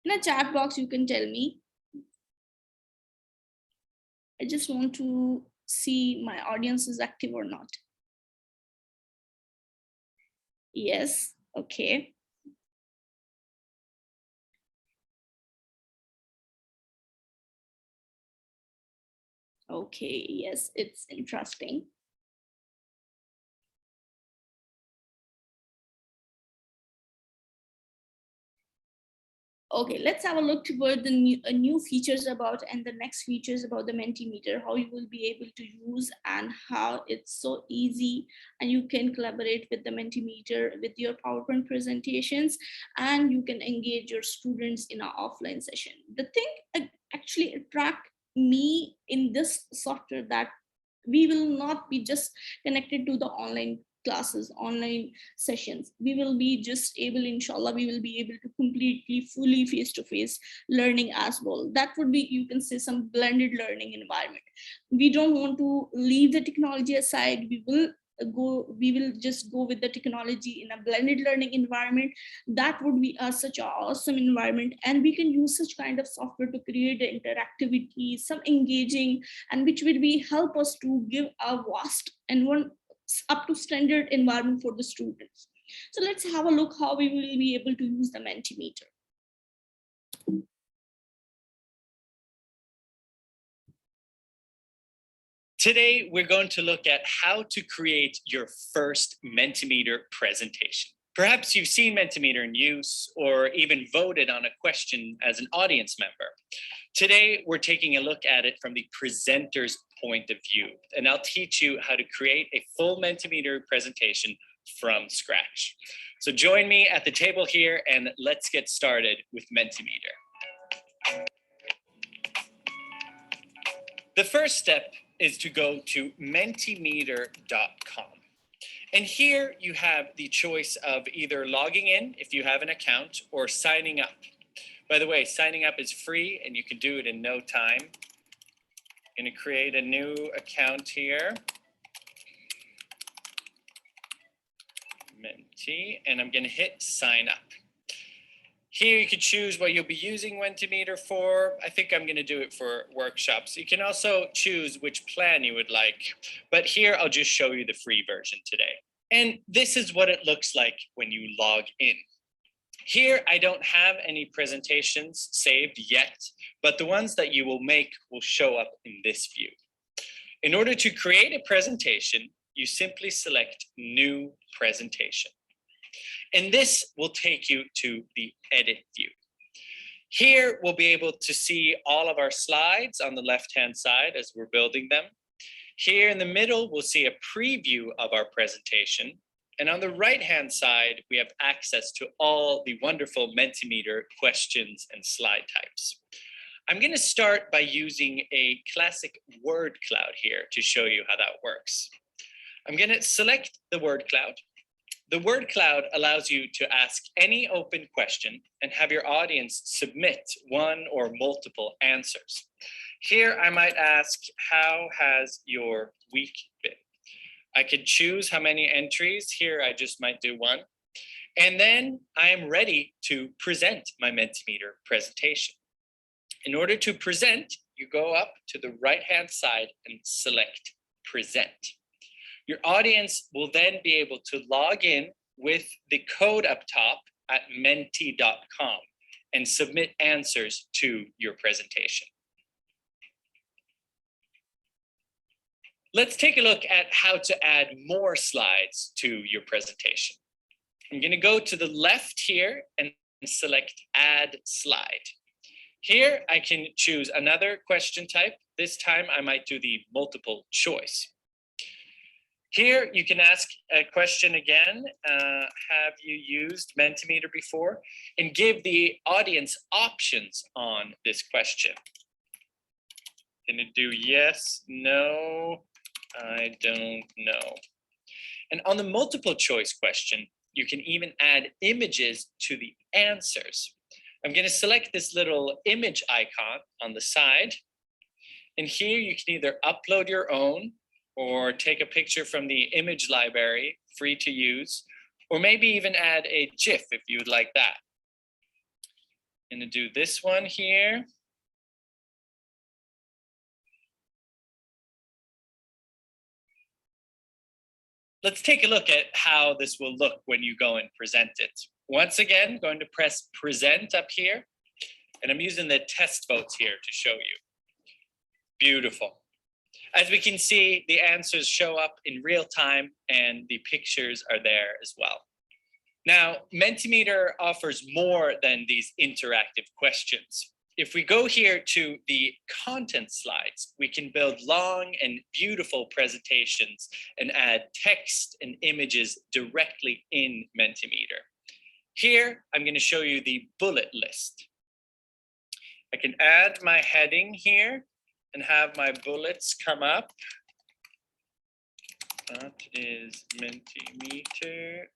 In a chat box, you can tell me. I just want to see my audience is active or not. Yes, okay. Okay, yes, it's interesting. Okay, let's have a look toward the new features about and the next features about the Mentimeter, how you will be able to use and how it's so easy, and you can collaborate with the Mentimeter with your PowerPoint presentations, and you can engage your students in an offline session. The thing actually attract me in this software that we will not be just connected to the online classes, online sessions. We will be just able, inshallah, we will be able to completely fully face-to-face learning as well. That would be, you can say, some blended learning environment. We don't want to leave the technology aside. We will just go with the technology in a blended learning environment. That would be such an awesome environment, and we can use such kind of software to create the interactivity, some engaging, and which will be help us to give a vast and one up to standard environment for the students. So let's have a look how we will be able to use the Mentimeter. Today, we're going to look at how to create your first Mentimeter presentation. Perhaps you've seen Mentimeter in use or even voted on a question as an audience member. Today, we're taking a look at it from the presenter's point of view, and I'll teach you how to create a full Mentimeter presentation from scratch. So join me at the table here and let's get started with Mentimeter. The first step is to go to Multimeter.com. And here you have the choice of either logging in if you have an account or signing up. By the way, signing up is free and you can do it in no time. I'm going to create a new account here. Menti, and I'm going to hit sign up. Here you can choose what you'll be using Mentimeter for. I think I'm going to do it for workshops. You can also choose which plan you would like, but here I'll just show you the free version today. And this is what it looks like when you log in. Here I don't have any presentations saved yet, but the ones that you will make will show up in this view. In order to create a presentation, you simply select New Presentation. And this will take you to the edit view. Here we'll be able to see all of our slides on the left-hand side as we're building them. Here in the middle, we'll see a preview of our presentation. And on the right-hand side, we have access to all the wonderful Mentimeter questions and slide types. I'm going to start by using a classic word cloud here to show you how that works. I'm going to select the word cloud. The word cloud allows you to ask any open question and have your audience submit one or multiple answers. Here, I might ask, how has your week been? I could choose how many entries. Here, I just might do one. And then I am ready to present my Mentimeter presentation. In order to present, you go up to the right-hand side and select Present. Your audience will then be able to log in with the code up top at menti.com and submit answers to your presentation. Let's take a look at how to add more slides to your presentation. I'm going to go to the left here and select Add Slide. Here I can choose another question type. This time I might do the multiple choice. Here you can ask a question again, have you used Mentimeter before? And give the audience options on this question. Gonna do yes, no, I don't know. And on the multiple choice question, you can even add images to the answers. I'm gonna select this little image icon on the side. And here you can either upload your own or take a picture from the image library, free to use, or maybe even add a GIF if you would like that. I'm gonna do this one here. Let's take a look at how this will look when you go and present it. Once again, going to press Present up here, and I'm using the test votes here to show you. Beautiful. As we can see, the answers show up in real time and the pictures are there as well. Now, Mentimeter offers more than these interactive questions. If we go here to the content slides, we can build long and beautiful presentations and add text and images directly in Mentimeter. Here, I'm going to show you the bullet list. I can add my heading here and have my bullets come up. That is Mentimeter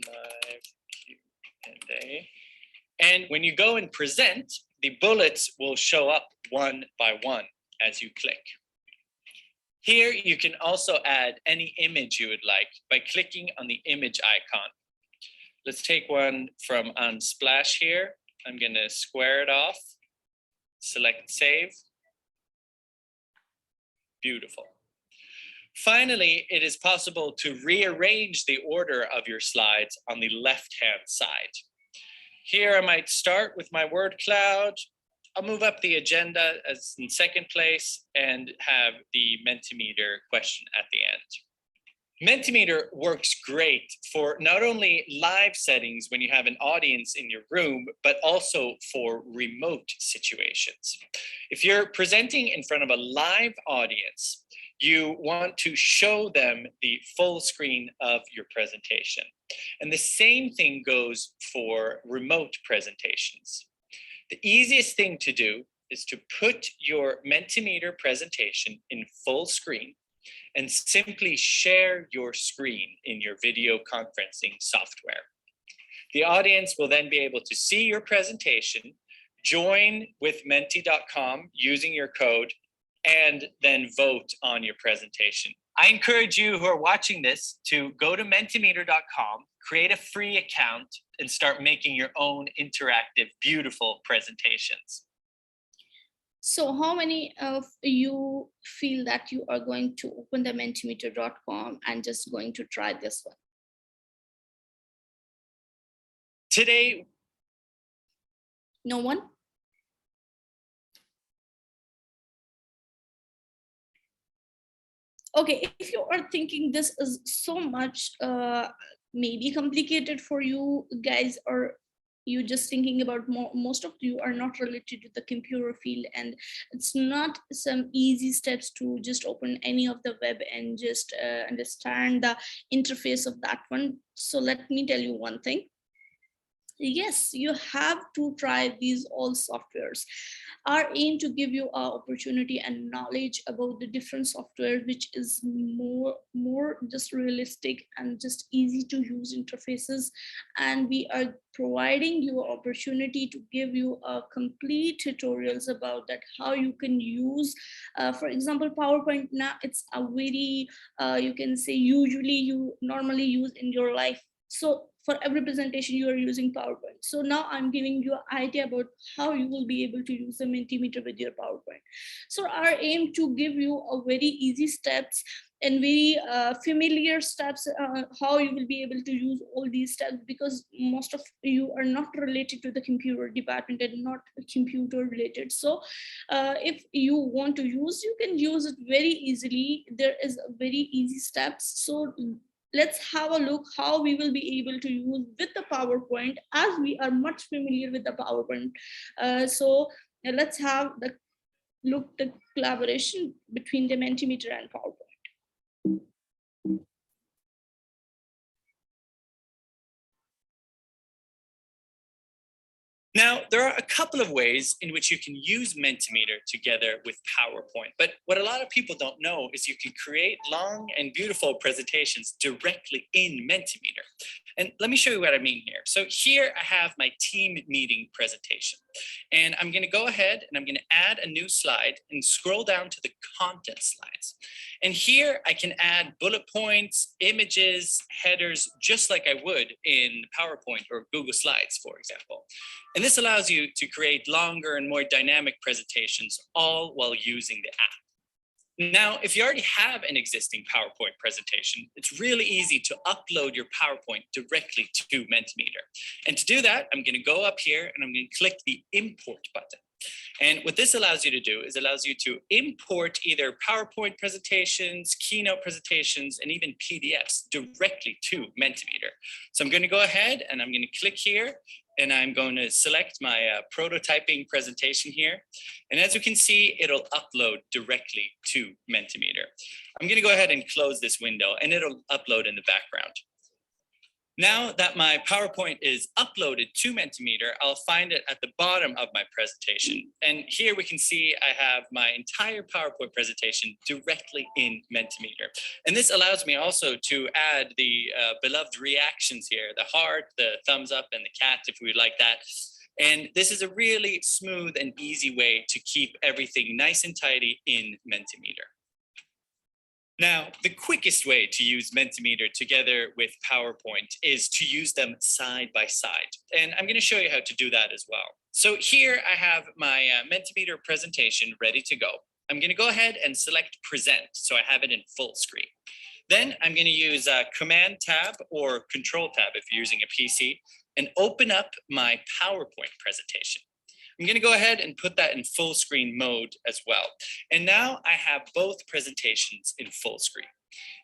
live Q&A. And when you go and present, the bullets will show up one by one as you click. Here you can also add any image you would like by clicking on the image icon. Let's take one from Unsplash here. I'm going to square it off, select Save. Beautiful. Finally, it is possible to rearrange the order of your slides on the left-hand side. Here I might start with my word cloud. I'll move up the agenda as in second place and have the Mentimeter question at the end. Mentimeter works great for not only live settings when you have an audience in your room, but also for remote situations. If you're presenting in front of a live audience, you want to show them the full screen of your presentation. And the same thing goes for remote presentations. The easiest thing to do is to put your Mentimeter presentation in full screen and simply share your screen in your video conferencing software. The audience will then be able to see your presentation, join with menti.com using your code, and then vote on your presentation. I encourage you who are watching this to go to Mentimeter.com, create a free account, and start making your own interactive, beautiful presentations. So how many of you feel that you are going to open the Mentimeter.com and just going to try this one? Today, no one? Okay, if you are thinking this is so much maybe complicated for you guys, or you just thinking about most of you are not related to the computer field, and it's not some easy steps to just open any of the web and just understand the interface of that one. So let me tell you one thing. Yes, you have to try these all softwares. Our aim to give you an opportunity and knowledge about the different software, which is more just realistic and just easy to use interfaces. And we are providing you an opportunity to give you a complete tutorials about that, how you can use, for example, PowerPoint. Now it's a very, you can say usually you normally use in your life. So for every presentation you are using PowerPoint. So now I'm giving you an idea about how you will be able to use the Mentimeter with your PowerPoint. So our aim to give you a very easy steps and very familiar steps, how you will be able to use all these steps, because most of you are not related to the computer department and not computer related. So if you want to use, you can use it very easily. There is a very easy steps. So let's have a look how we will be able to use with the PowerPoint, as we are much familiar with the PowerPoint. So let's have the collaboration between the Mentimeter and PowerPoint. Now, there are a couple of ways in which you can use Mentimeter together with PowerPoint, but what a lot of people don't know is you can create long and beautiful presentations directly in Mentimeter. And let me show you what I mean here. So here I have my team meeting presentation, and I'm going to go ahead and I'm going to add a new slide and scroll down to the content slides. And here I can add bullet points, images, headers, just like I would in PowerPoint or Google Slides, for example. And this allows you to create longer and more dynamic presentations, all while using the app. Now, if you already have an existing PowerPoint presentation, it's really easy to upload your PowerPoint directly to Mentimeter. And to do that, I'm going to go up here and I'm going to click the import button. And what this allows you to do is allows you to import either PowerPoint presentations, keynote presentations, and even PDFs directly to Mentimeter. So I'm going to go ahead and I'm going to click here, and I'm going to select my prototyping presentation here. And as you can see, it'll upload directly to Mentimeter. I'm going to go ahead and close this window, and it'll upload in the background. Now that my PowerPoint is uploaded to Mentimeter, I'll find it at the bottom of my presentation. And here we can see I have my entire PowerPoint presentation directly in Mentimeter. And this allows me also to add the beloved reactions here, the heart, the thumbs up, and the cat, if we would like that. And this is a really smooth and easy way to keep everything nice and tidy in Mentimeter. Now, the quickest way to use Mentimeter together with PowerPoint is to use them side by side. And I'm going to show you how to do that as well. So here I have my Mentimeter presentation ready to go. I'm going to go ahead and select Present, so I have it in full screen. Then I'm going to use Command Tab or Control Tab if you're using a PC, and open up my PowerPoint presentation. I'm going to go ahead and put that in full screen mode as well. And now I have both presentations in full screen.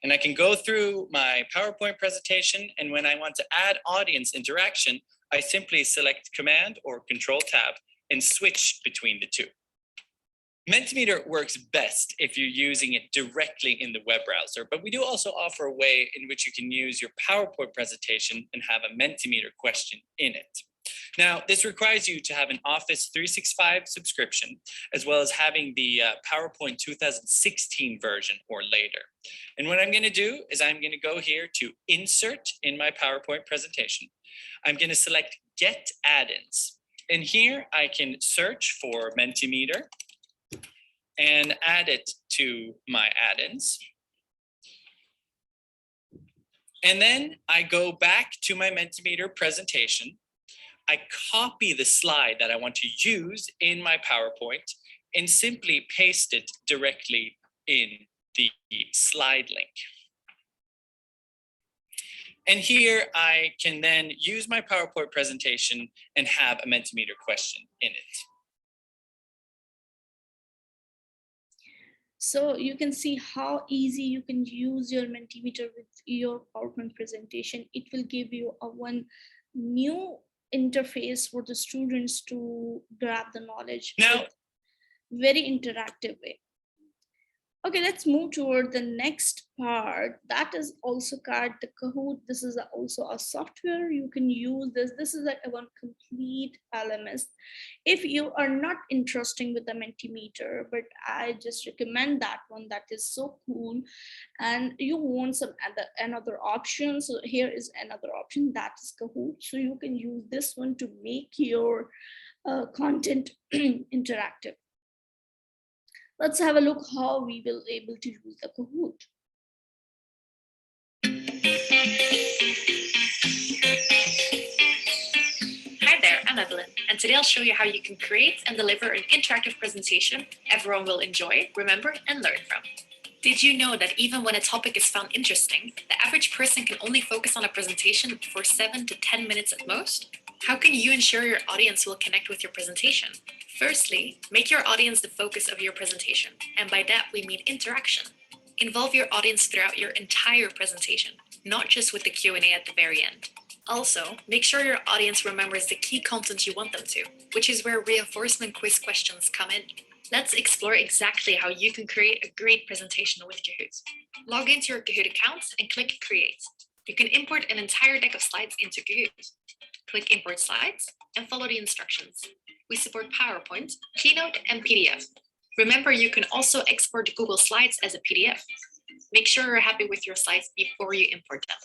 And I can go through my PowerPoint presentation, and when I want to add audience interaction, I simply select Command or Control Tab and switch between the two. Mentimeter works best if you're using it directly in the web browser, but we do also offer a way in which you can use your PowerPoint presentation and have a Mentimeter question in it. Now, this requires you to have an Office 365 subscription, as well as having the PowerPoint 2016 version or later. And what I'm going to do is I'm going to go here to Insert in my PowerPoint presentation. I'm going to select Get Add-ins. And here I can search for Mentimeter and add it to my add-ins. And then I go back to my Mentimeter presentation. I copy the slide that I want to use in my PowerPoint and simply paste it directly in the slide link. And here I can then use my PowerPoint presentation and have a Mentimeter question in it. So you can see how easy you can use your Mentimeter with your PowerPoint presentation. It will give you a one new interface for the students to grab the knowledge. Now, very interactive way. Okay, let's move toward the next part. That is also called the Kahoot. This is also a software you can use. This is like a one complete LMS. If you are not interested with the Mentimeter, but I just recommend that one. That is so cool, and you want some another option. So here is another option, that is Kahoot. So you can use this one to make your content interactive. Let's have a look how we will able to use the Kahoot. Hi there, I'm Evelyn, and today I'll show you how you can create and deliver an interactive presentation everyone will enjoy, remember, and learn from. Did you know that even when a topic is found interesting, the average person can only focus on a presentation for 7 to 10 minutes at most? How can you ensure your audience will connect with your presentation? Firstly, make your audience the focus of your presentation, and by that we mean interaction. Involve your audience throughout your entire presentation, not just with the Q&A at the very end. Also, make sure your audience remembers the key content you want them to, which is where reinforcement quiz questions come in. Let's explore exactly how you can create a great presentation with Kahoot. Log into your Kahoot account and click Create. You can import an entire deck of slides into Kahoot. Click Import Slides and follow the instructions. We support PowerPoint, Keynote, and PDF. Remember, you can also export Google Slides as a PDF. Make sure you're happy with your slides before you import them.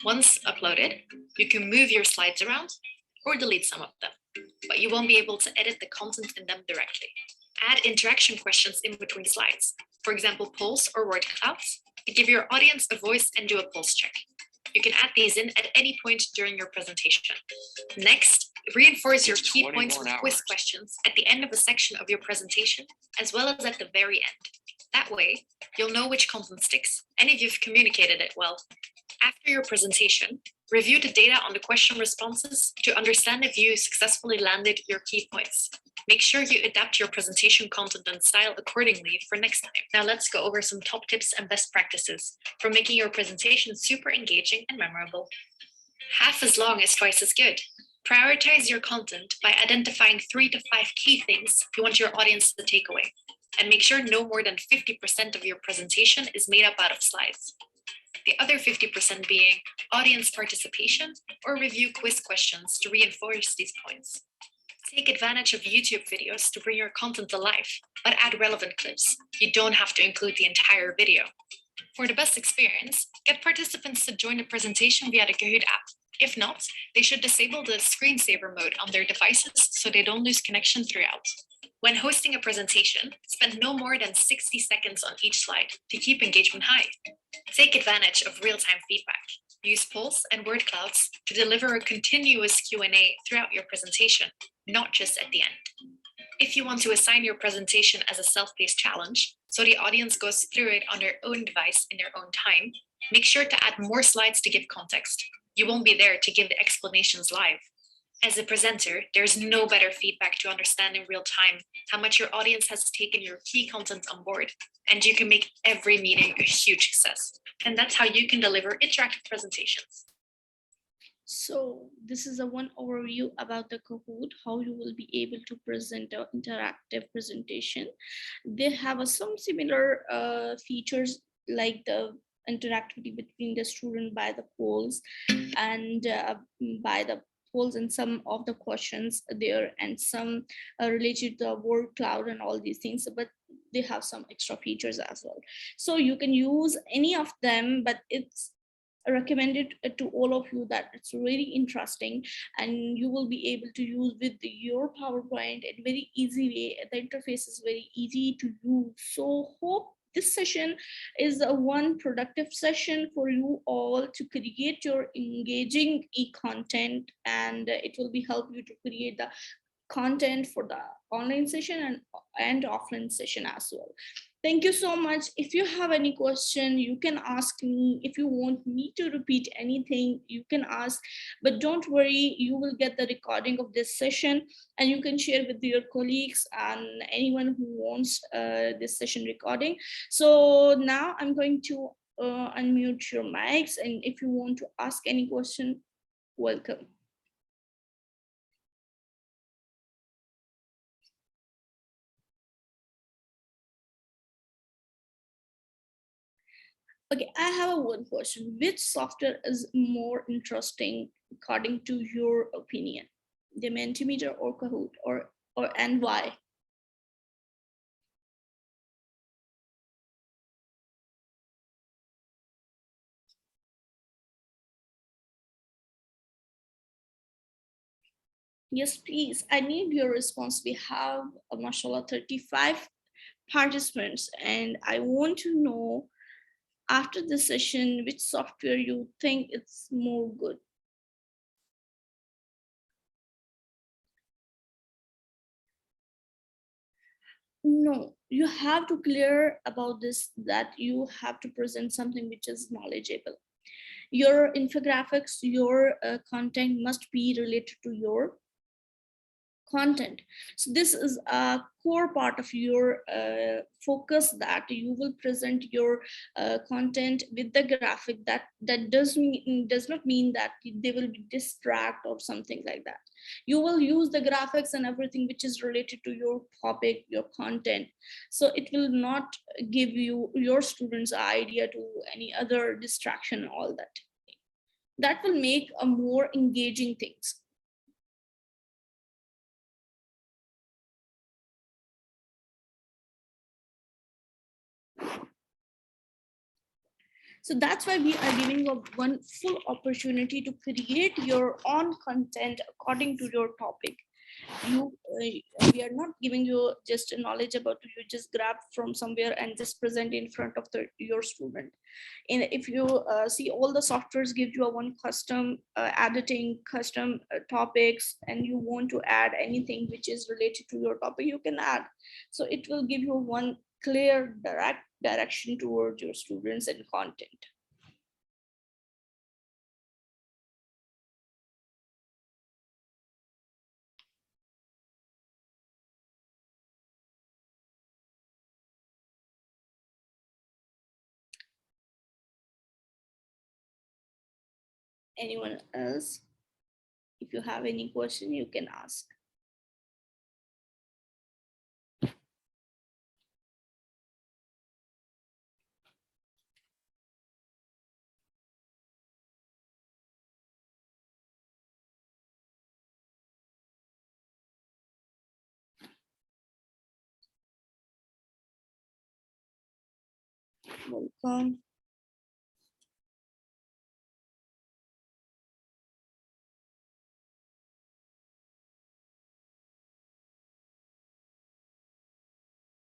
Once uploaded, you can move your slides around or delete some of them, but you won't be able to edit the content in them directly. Add interaction questions in between slides, for example, polls or word clouds, to give your audience a voice and do a pulse check. You can add these in at any point during your presentation. Next, reinforce your key points with quiz questions at the end of a section of your presentation, as well as at the very end. That way, you'll know which content sticks and if you've communicated it well. After your presentation, review the data on the question responses to understand if you successfully landed your key points. Make sure you adapt your presentation content and style accordingly for next time. Now let's go over some top tips and best practices for making your presentation super engaging and memorable. Half as long is twice as good. Prioritize your content by identifying 3 to 5 key things you want your audience to take away, and make sure no more than 50% of your presentation is made up out of slides. The other 50% being audience participation or review quiz questions to reinforce these points. Take advantage of YouTube videos to bring your content to life, but add relevant clips. You don't have to include the entire video. For the best experience, get participants to join the presentation via the Kahoot app. If not, they should disable the screensaver mode on their devices so they don't lose connection throughout. When hosting a presentation, spend no more than 60 seconds on each slide to keep engagement high. Take advantage of real-time feedback. Use polls and word clouds to deliver a continuous Q&A throughout your presentation, not just at the end. If you want to assign your presentation as a self-paced challenge, so the audience goes through it on their own device in their own time, make sure to add more slides to give context. You won't be there to give the explanations live. As a presenter, there's no better feedback to understand in real time how much your audience has taken your key content on board, and you can make every meeting a huge success. And that's how you can deliver interactive presentations. So this is a one overview about the Kahoot, how you will be able to present an interactive presentation. They have some similar features like the interactivity between the student by the polls and by the loopholes in some of the questions there, and some related to the word cloud and all these things, but they have some extra features as well. So you can use any of them, but it's recommended to all of you that it's really interesting, and you will be able to use with your PowerPoint in very easy way. The interface is very easy to use. So hope this session is a one productive session for you all to create your engaging e-content, and it will be help you to create the content for the online session and offline session as well. Thank you so much. If you have any question, you can ask me. If you want me to repeat anything, you can ask, but don't worry, you will get the recording of this session, and you can share with your colleagues and anyone who wants this session recording. So now I'm going to unmute your mics, and if you want to ask any question, welcome. Okay, I have a one question. Which software is more interesting according to your opinion? The Multimeter or Kahoot, or and why? Yes, please. I need your response. We have mashallah 35 participants, and I want to know after the session which software you think it's more good. No, you have to clear about this, that you have to present something which is knowledgeable. Your infographics, your content must be related to your content. So this is a core part of your focus, that you will present your content with the graphic. That does not mean that they will be distract or something like that. You will use the graphics and everything which is related to your topic, your content, so it will not give your students an idea to any other distraction, all that will make a more engaging things. So that's why we are giving you one full opportunity to create your own content according to your topic. We are not giving you just a knowledge about you just grab from somewhere and just present in front of your student. And if you see, all the softwares give you a one custom editing, custom topics, and you want to add anything which is related to your topic, you can add. So it will give you one clear direct direction towards your students and content. Anyone else? If you have any question, you can ask. Welcome.